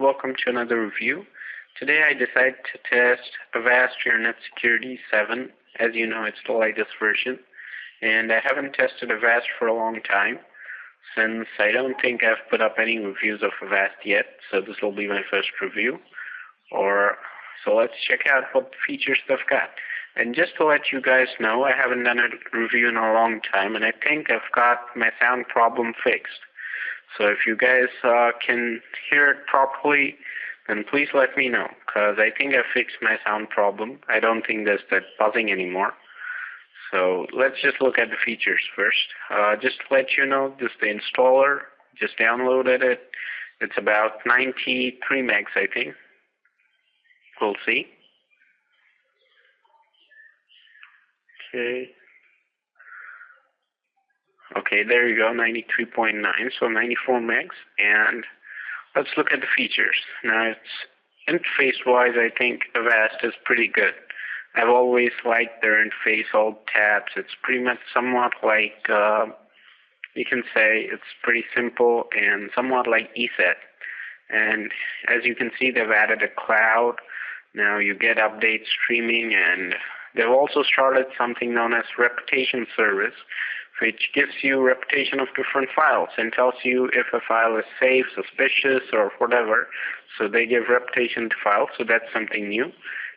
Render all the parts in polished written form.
welcome to another review. Today I decided to test Avast Internet Security 7. As you know, it's the latest version. And I haven't tested Avast for a long time, since I don't think I've put up any reviews of Avast yet, so this will be my first review. So let's check out what features they've got. And just to let you guys know, I haven't done a review in a long time, and I think I've got my sound problem fixed. So if you guys can hear it properly, then please let me know, because I think I fixed my sound problem. I don't think there's that buzzing anymore. So let's just look at the features first. Just to let you know, this is the installer. Just downloaded it. It's about 93 megs, I think. We'll see. Okay, there you go, 93.9, so 94 megs. And let's look at the features. Now, interface-wise, I think Avast is pretty good. I've always liked their interface, all tabs. It's pretty much somewhat like, you can say it's pretty simple and somewhat like ESET. And as you can see, they've added a cloud. Now you get updates streaming, and they've also started something known as reputation service, which gives you reputation of different files and tells you if a file is safe, suspicious, or whatever. So they give reputation to files, so that's something new.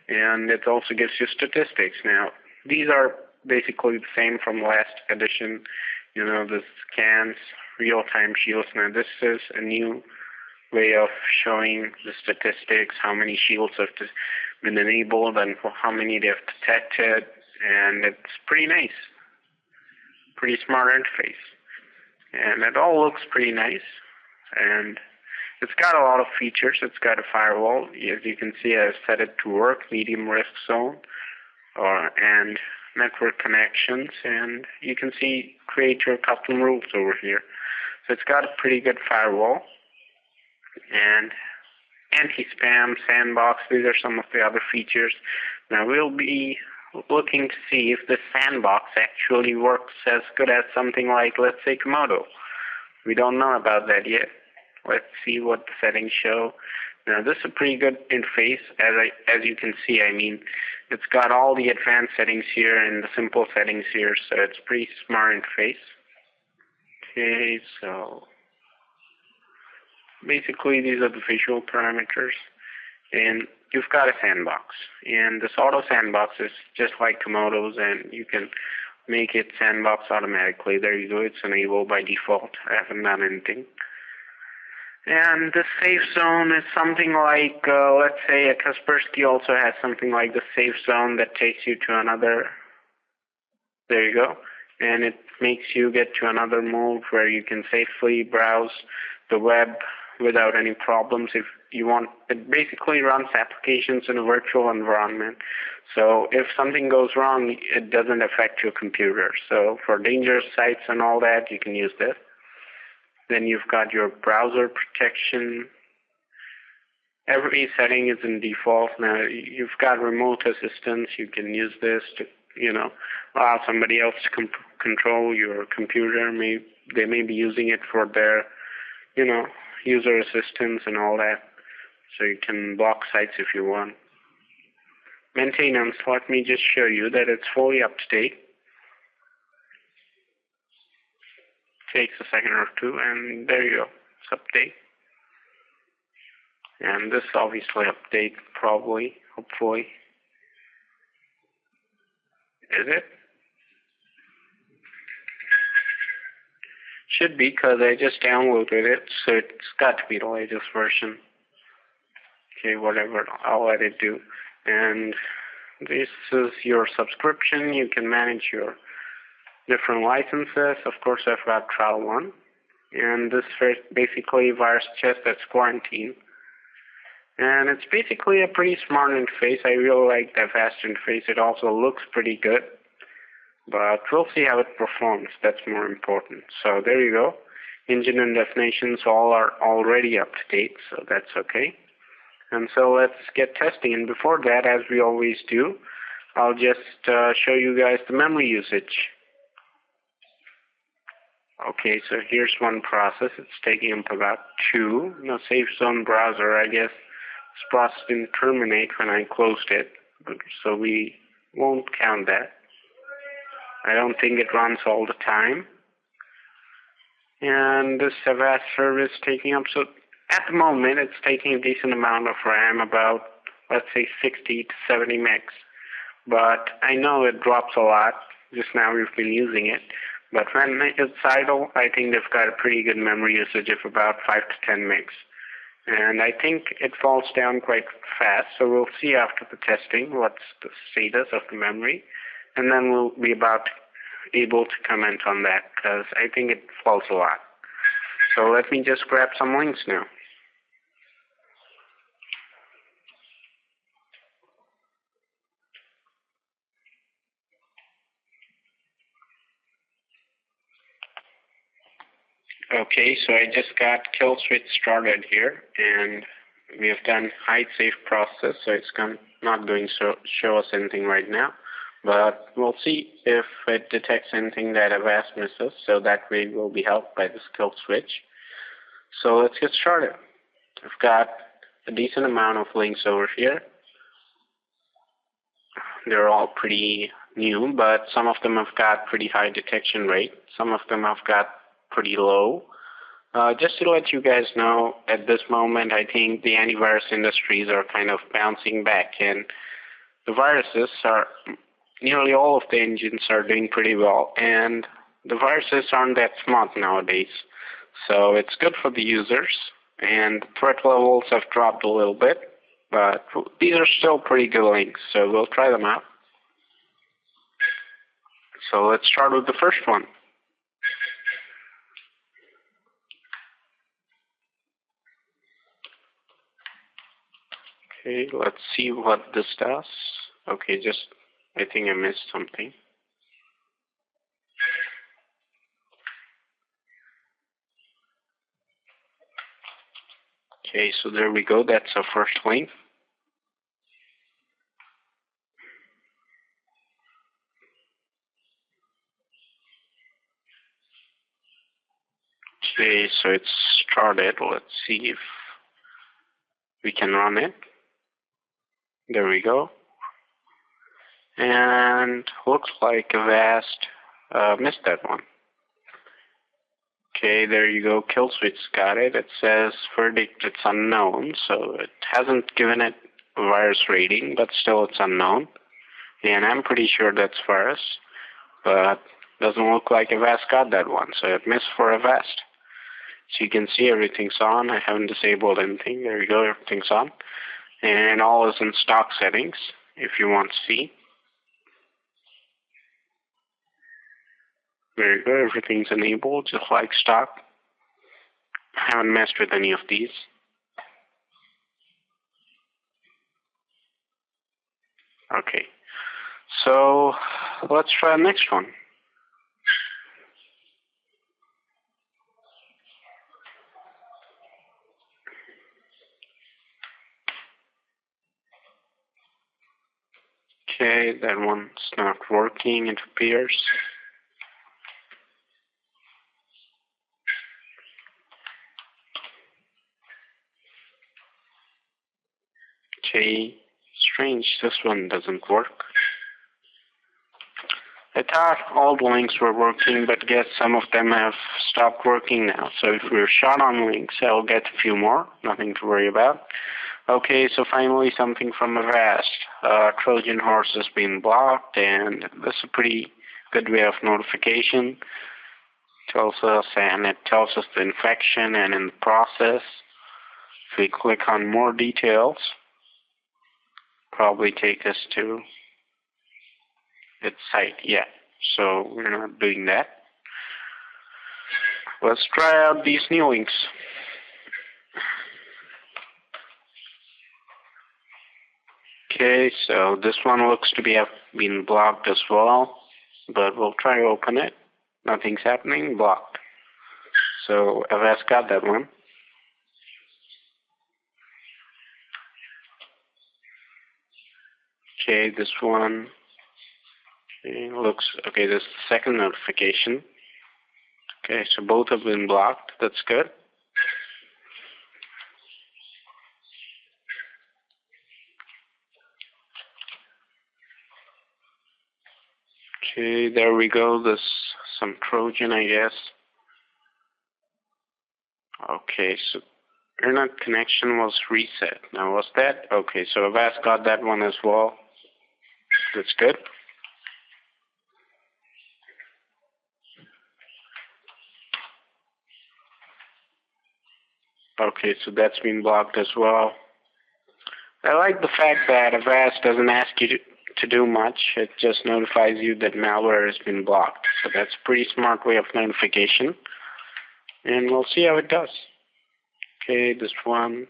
And it also gives you statistics. Now, these are basically the same from last edition. You know, the scans, real-time shields. Now, this is a new way of showing the statistics, how many shields have been enabled and how many they've detected. And it's pretty nice. Pretty smart interface, and it all looks pretty nice, and it's got a lot of features. It's got a firewall. As you can see, I've set it to work, medium risk zone, and network connections, and you can see create your custom rules over here. So it's got a pretty good firewall, and anti-spam, sandbox, these are some of the other features. Now we'll be looking to see if the sandbox actually works as good as something like, let's say, Comodo. We don't know about that yet. Let's see what the settings show. Now, this is a pretty good interface, as you can see. I mean, it's got all the advanced settings here and the simple settings here, so it's a pretty smart interface. Okay, so basically these are the visual parameters. And you've got a sandbox, and this auto sandbox is just like Comodo's, and you can make it sandbox automatically. There you go, it's enabled by default. I haven't done anything. And the safe zone is something like, let's say a Kaspersky also has something like the safe zone that takes you to another, there you go, and it makes you get to another mode where you can safely browse the web without any problems. If you want, it basically runs applications in a virtual environment. So if something goes wrong, it doesn't affect your computer. So for dangerous sites and all that, you can use this. Then you've got your browser protection. Every setting is in default. Now you've got remote assistance. You can use this to, allow somebody else to control your computer. They may be using it for their, user assistance and all that. So you can block sites if you want. Maintenance, let me just show you that it's fully up to date. Takes a second or two, and there you go, it's update. And this obviously update probably, hopefully. Is it? Should be, because I just downloaded it, so it's got to be the latest version. Okay, whatever, I'll let it do. And this is your subscription. You can manage your different licenses. Of course, I've got trial 1. And this is basically virus test that's quarantine. And it's basically a pretty smart interface. I really like the Avast interface. It also looks pretty good. But we'll see how it performs. That's more important. So there you go. Engine and definitions all are already up to date, so that's okay. And so let's get testing. And before that, as we always do, I'll just show you guys the memory usage. Okay, so here's one process. It's taking up about 2. Now, Safe Zone browser, I guess this process didn't terminate when I closed it, so we won't count that. I don't think it runs all the time. And this Avast service taking up, so at the moment it's taking a decent amount of RAM, about, let's say, 60 to 70 megs. But I know it drops a lot. Just now we've been using it. But when it's idle, I think they've got a pretty good memory usage of about 5 to 10 megs. And I think it falls down quite fast, so we'll see after the testing what's the status of the memory. And then we'll be able to comment on that, because I think it falls a lot. So let me just grab some links now. Okay, so I just got kill switch started here, and we have done hide safe process, so it's not going to show us anything right now. But we'll see if it detects anything that Avast misses, so that way we'll be helped by this kill switch. So let's get started. I've got a decent amount of links over here. They're all pretty new, but some of them have got pretty high detection rate. Some of them have got pretty low. Just to let you guys know, at this moment, I think the antivirus industries are kind of bouncing back, and the viruses are, nearly all of the engines are doing pretty well, and the viruses aren't that smart nowadays. So it's good for the users, and threat levels have dropped a little bit, but these are still pretty good links, so we'll try them out. So let's start with the first one. Okay, let's see what this does. Okay, I think I missed something. Okay, so there we go. That's our first link. Okay, so it's started. Let's see if we can run it. There we go. And looks like Avast missed that one. Okay, there you go. Kill switch got it. It says verdict it's unknown, so it hasn't given it a virus rating, but still it's unknown. And I'm pretty sure that's virus, but doesn't look like Avast got that one, so it missed for Avast. So you can see everything's on. I haven't disabled anything. There you go, everything's on. And all is in stock settings, if you want to see. There you go, everything's enabled, just like stock. I haven't messed with any of these. Okay, so let's try the next one. Okay, that one's not working, it appears. Okay, strange, this one doesn't work. I thought all the links were working, but guess some of them have stopped working now. So if we're short on links, I'll get a few more, nothing to worry about. Okay, so finally something from Avast. Trojan horse has been blocked, and this is a pretty good way of notification. Tells us, and it tells us the infection and in the process. If we click on more details, probably take us to its site. Yeah, so we're not doing that. Let's try out these new links. Okay, so this one looks to have been blocked as well, but we'll try to open it. Nothing's happening, blocked. So Avast got that one. Okay, this one looks okay. This is the second notification. Okay, so both have been blocked. That's good. Okay, there we go. There's some Trojan, I guess. Okay, so internet connection was reset. Now, was that? Okay, so Avast got that one as well. That's good. Okay, so that's been blocked as well. I like the fact that Avast doesn't ask you to do much. It just notifies you that malware has been blocked. So that's a pretty smart way of notification. And we'll see how it does. Okay, this one,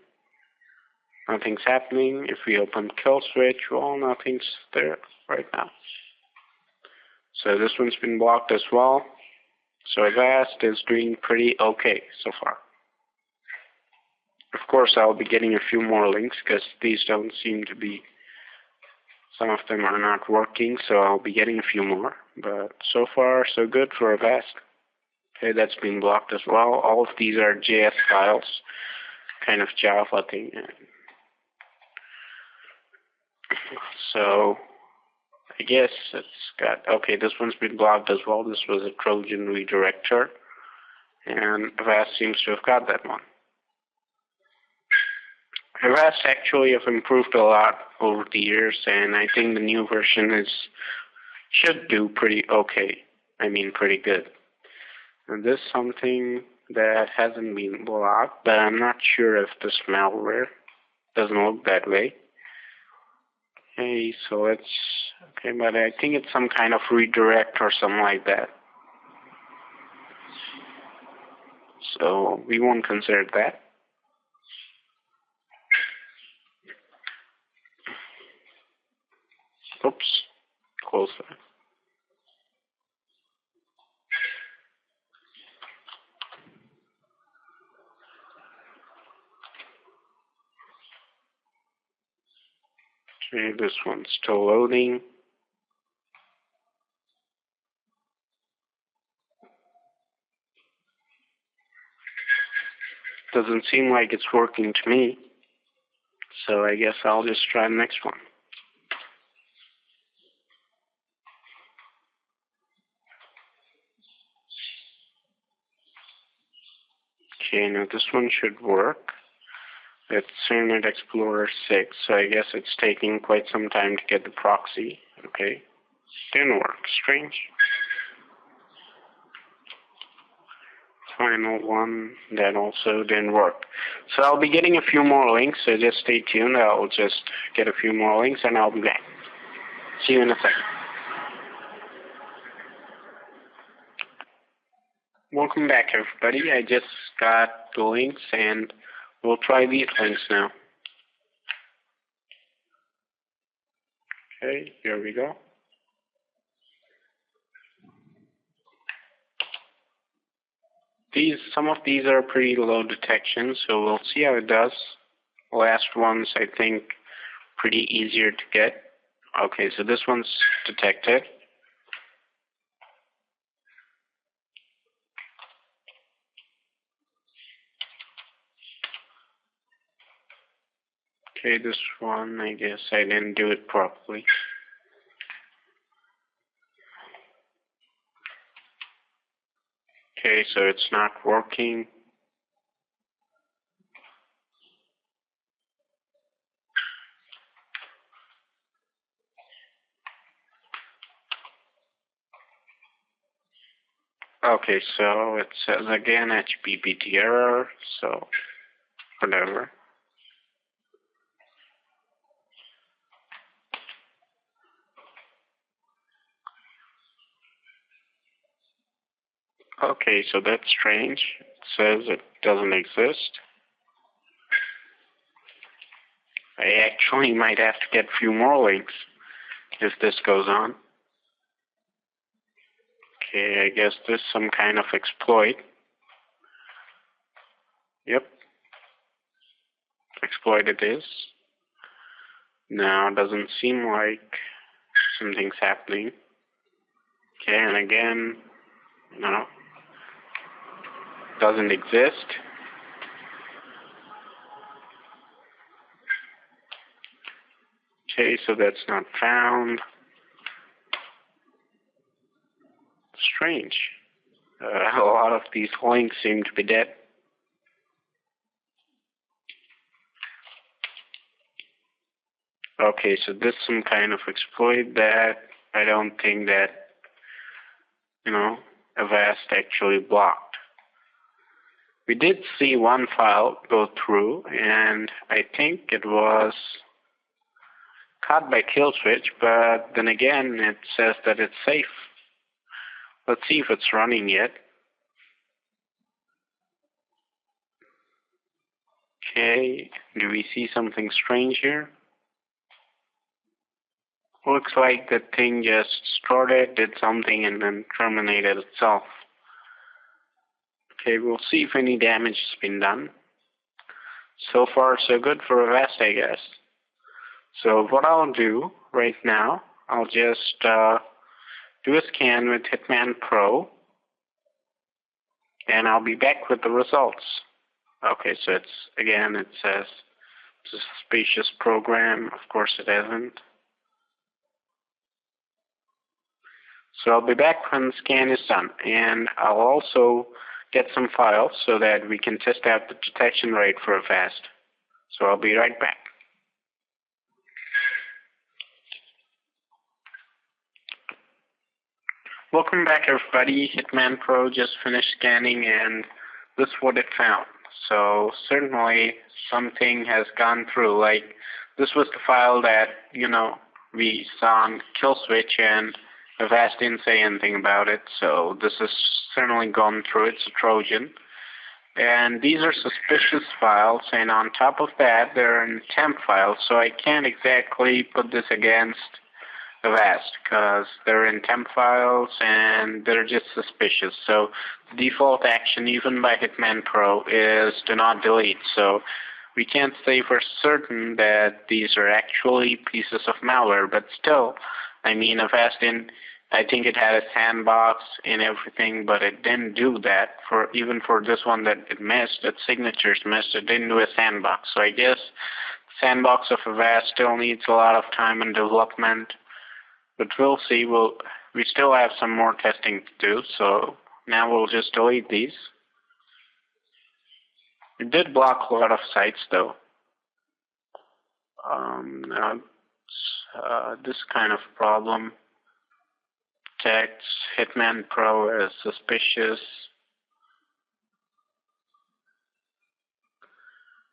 nothing's happening. If we open kill switch, well, nothing's there right now. So this one's been blocked as well. So Avast is doing pretty okay so far. Of course, I'll be getting a few more links because these don't seem to be, some of them are not working, so I'll be getting a few more. But so far, so good for Avast. Okay, that's been blocked as well. All of these are JS files, kind of Java thing. So I guess it's got, okay, this one's been blocked as well. This was a Trojan redirector, and Avast seems to have got that one. Avast actually have improved a lot over the years, and I think the new version should do pretty okay. I mean, pretty good. And this is something that hasn't been blocked, but I'm not sure if this malware doesn't look that way. Okay, so it's okay, but I think it's some kind of redirect or something like that. So we won't consider that. Oops, close that. Okay, this one's still loading. Doesn't seem like it's working to me. So I guess I'll just try the next one. Okay, now this one should work. It's Internet Explorer 6, so I guess it's taking quite some time to get the proxy. Okay, didn't work. Strange. Final one, that also didn't work. So I'll be getting a few more links, so just stay tuned. I'll just get a few more links and I'll be back. See you in a second. Welcome back, everybody. I just got the links and we'll try these links now. Okay, here we go. Some of these are pretty low detection, so we'll see how it does. Last one's, I think, pretty easier to get. Okay, so this one's detected. Okay, this one, I guess I didn't do it properly. Okay, so it's not working. Okay, so it says again HTTP error, so whatever. Okay, so that's strange. It says it doesn't exist. I actually might have to get a few more links if this goes on. Okay, I guess this is some kind of exploit. Yep. Exploit it is. Now, it doesn't seem like something's happening. Okay, and again, no. doesn't exist. Okay, so that's not found. Strange. A lot of these links seem to be dead. Okay, so this is some kind of exploit that I don't think that, Avast actually blocked. We did see one file go through, and I think it was caught by kill switch, but then again it says that it's safe. Let's see if it's running yet. Okay, do we see something strange here? Looks like the thing just started, did something, and then terminated itself. Okay, we'll see if any damage has been done. So far, so good for Avast, I guess. So what I'll do right now, I'll just do a scan with Hitman Pro, and I'll be back with the results. Okay, so it says it's a suspicious program. Of course it isn't. So I'll be back when the scan is done, and I'll also get some files so that we can test out the detection rate for Avast. So I'll be right back. Welcome back, everybody. Hitman Pro just finished scanning, and this is what it found. So certainly something has gone through. Like, this was the file that, we saw on kill switch, and Avast didn't say anything about it. So this has certainly gone through. It's a Trojan. And these are suspicious files, and on top of that, they're in temp files. So I can't exactly put this against Avast because they're in temp files and they're just suspicious. So the default action, even by Hitman Pro, is do not delete. So we can't say for certain that these are actually pieces of malware, but still, Avast didn't. I think it had a sandbox and everything, but it didn't do that. Even for this one that it missed, its signatures missed, it didn't do a sandbox. So I guess sandbox of Avast still needs a lot of time and development. But we'll see. We still have some more testing to do, so now we'll just delete these. It did block a lot of sites, though. Now, this kind of problem. Text Hitman Pro as suspicious.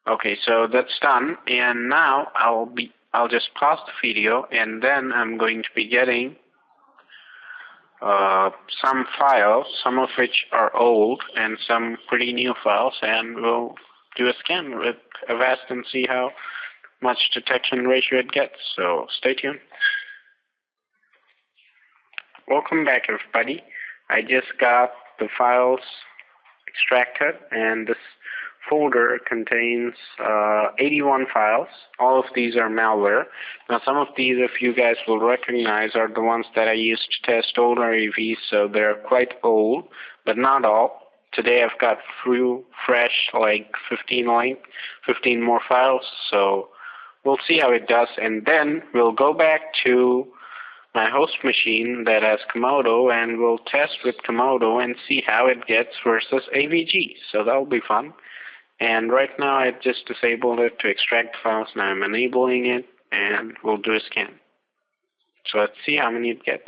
Okay, so that's done, and now I'll just pause the video, and then I'm going to be getting some files, some of which are old, and some pretty new files, and we'll do a scan with Avast and see how much detection ratio it gets. So stay tuned. Welcome back, everybody. I just got the files extracted, and this folder contains 81 files. All of these are malware. Now, some of these, if you guys will recognize, are the ones that I used to test older AVs, so they're quite old, but not all. Today I've got few fresh, like 15 more files, so we'll see how it does, and then we'll go back to my host machine that has Comodo, and we'll test with Comodo and see how it gets versus AVG. So that'll be fun. And right now I just disabled it to extract files. Now I'm enabling it, and we'll do a scan. So let's see how many it gets.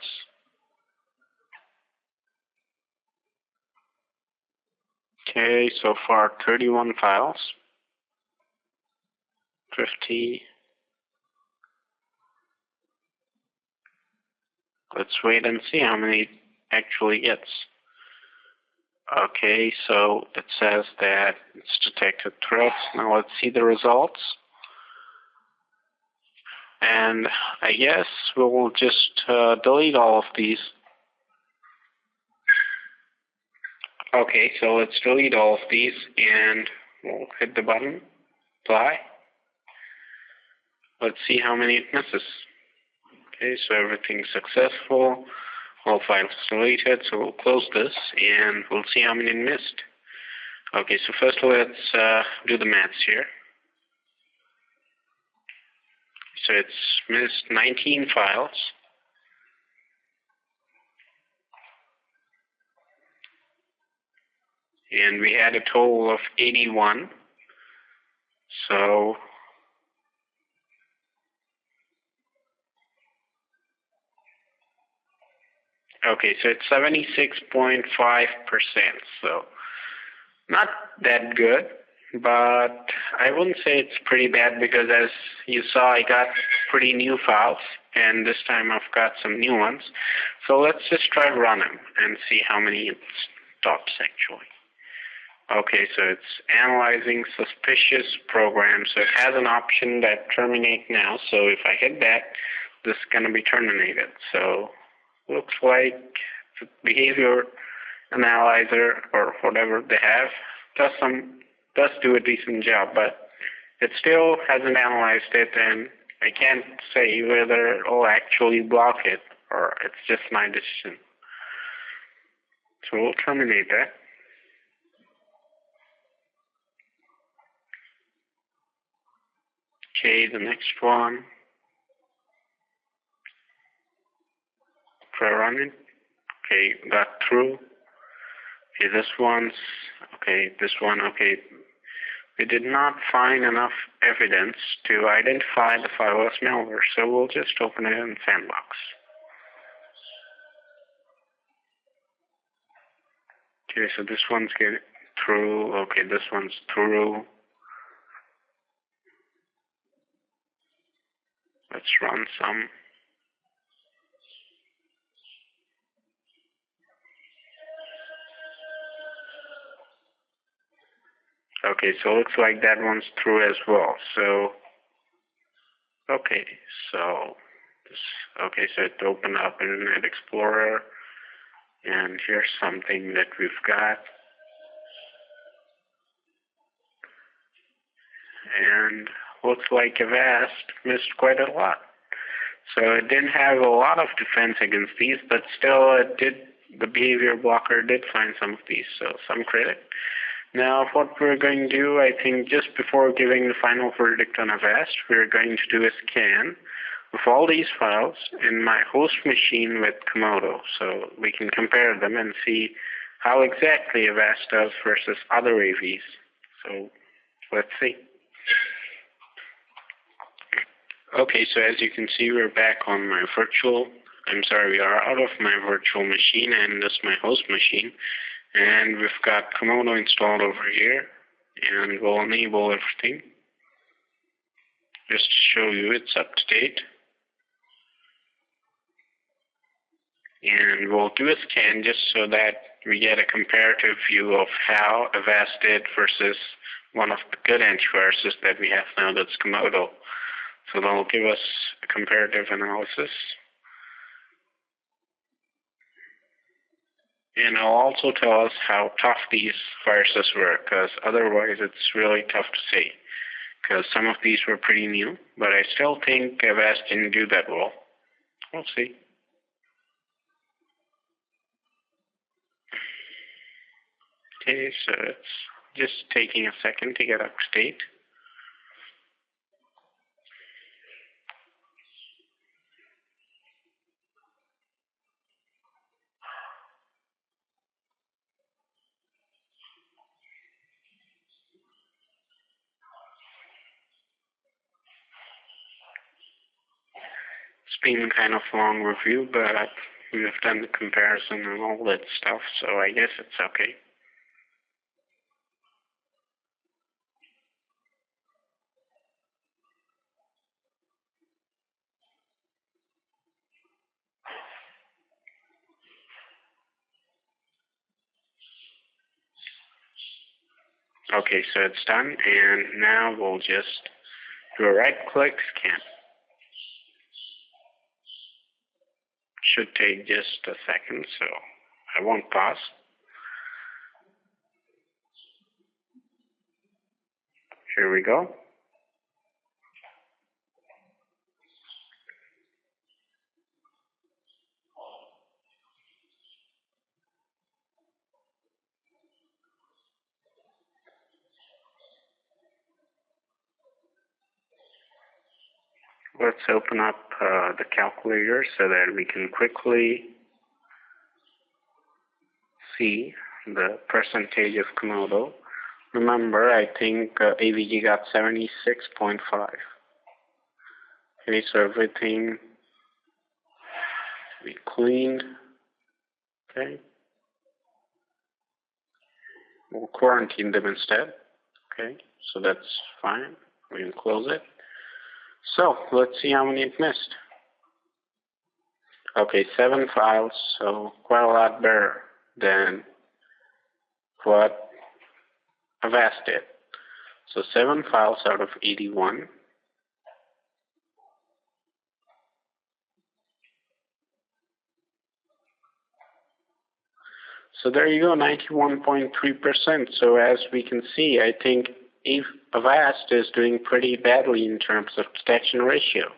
Okay, so far 31 files. 50. Let's wait and see how many it actually gets. Okay, so it says that it's detected threats. Now let's see the results. And I guess we'll just delete all of these. Okay, so let's delete all of these, and we'll hit the button, apply. Let's see how many it misses. Okay, so everything's successful. All files deleted, so we'll close this, and we'll see how many it missed. Okay, so first let's do the maths here. So it's missed 19 files. And we had a total of 81. So okay, so it's 76.5%. So not that good, but I wouldn't say it's pretty bad because as you saw, I got pretty new files, and this time I've got some new ones. So let's just try to run them and see how many it stops actually. Okay, so it's analyzing suspicious programs. So it has an option that terminate now. So if I hit that, this is going to be terminated. So looks like the behavior analyzer or whatever they have does do a decent job, but it still hasn't analyzed it, and I can't say whether it'll actually block it or it's just my decision. So we'll terminate that. Okay, the next one. Try running. Okay, got through. Okay, this one. Okay. We did not find enough evidence to identify the file as malware, so we'll just open it in Sandbox. Okay, so this one's getting through. Okay, this one's through. Let's run some. Okay, so it looks like that one's through as well. So, okay, so it opened up Internet Explorer, and here's something that we've got. And looks like Avast missed quite a lot. So it didn't have a lot of defense against these, but still the behavior blocker did find some of these, so some credit. Now what we're going to do, I think just before giving the final verdict on Avast, we're going to do a scan of all these files in my host machine with Comodo, so we can compare them and see how exactly Avast does versus other AVs. So let's see. Okay, so as you can see, we're back on we are out of my virtual machine, and this is my host machine. And we've got Comodo installed over here, and we'll enable everything. Just to show you it's up to date. And we'll do a scan just so that we get a comparative view of how Avast did versus one of the good antiviruses that we have now, that's Comodo. So that'll give us a comparative analysis. And it'll also tell us how tough these viruses were, because otherwise it's really tough to say. Because some of these were pretty new, but I still think Avast didn't do that well. We'll see. Okay, so it's just taking a second to get up to date. It's been kind of a long review, but we've done the comparison and all that stuff, so I guess it's okay. Okay, so it's done, and now we'll just do a right-click scan. Should take just a second, so I won't pause. Here we go. let's open up the calculator so that we can quickly see the percentage of comodo. Remember, I think AVG got 76.5. Okay, so everything we cleaned. Okay, we'll quarantine them instead. Okay, so that's fine. We can close it. So let's see how many it missed. Okay, 7 files, so quite a lot better than what Avast did. So 7 files out of 81. So there you go, 91.3%. So as we can see, I think Avast is doing pretty badly in terms of detection ratio.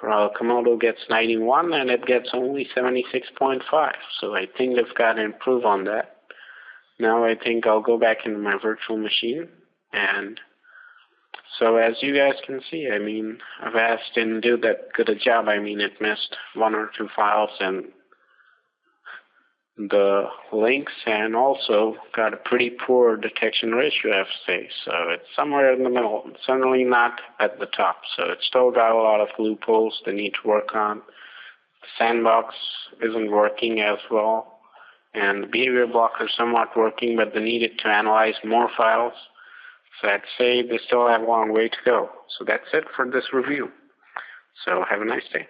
Comodo gets 91 and it gets only 76.5. So I think they've got to improve on that. Now I think I'll go back into my virtual machine. And so as you guys can see, I mean, Avast didn't do that good a job. I mean, it missed 1 or 2 files and the links, and also got a pretty poor detection ratio, I have to say. So it's somewhere in the middle. It's certainly not at the top. So it's still got a lot of loopholes they need to work on. The sandbox isn't working as well, and the behavior blocker is somewhat working, but they needed to analyze more files. So I'd say they still have a long way to go. So that's it for this review. So have a nice day.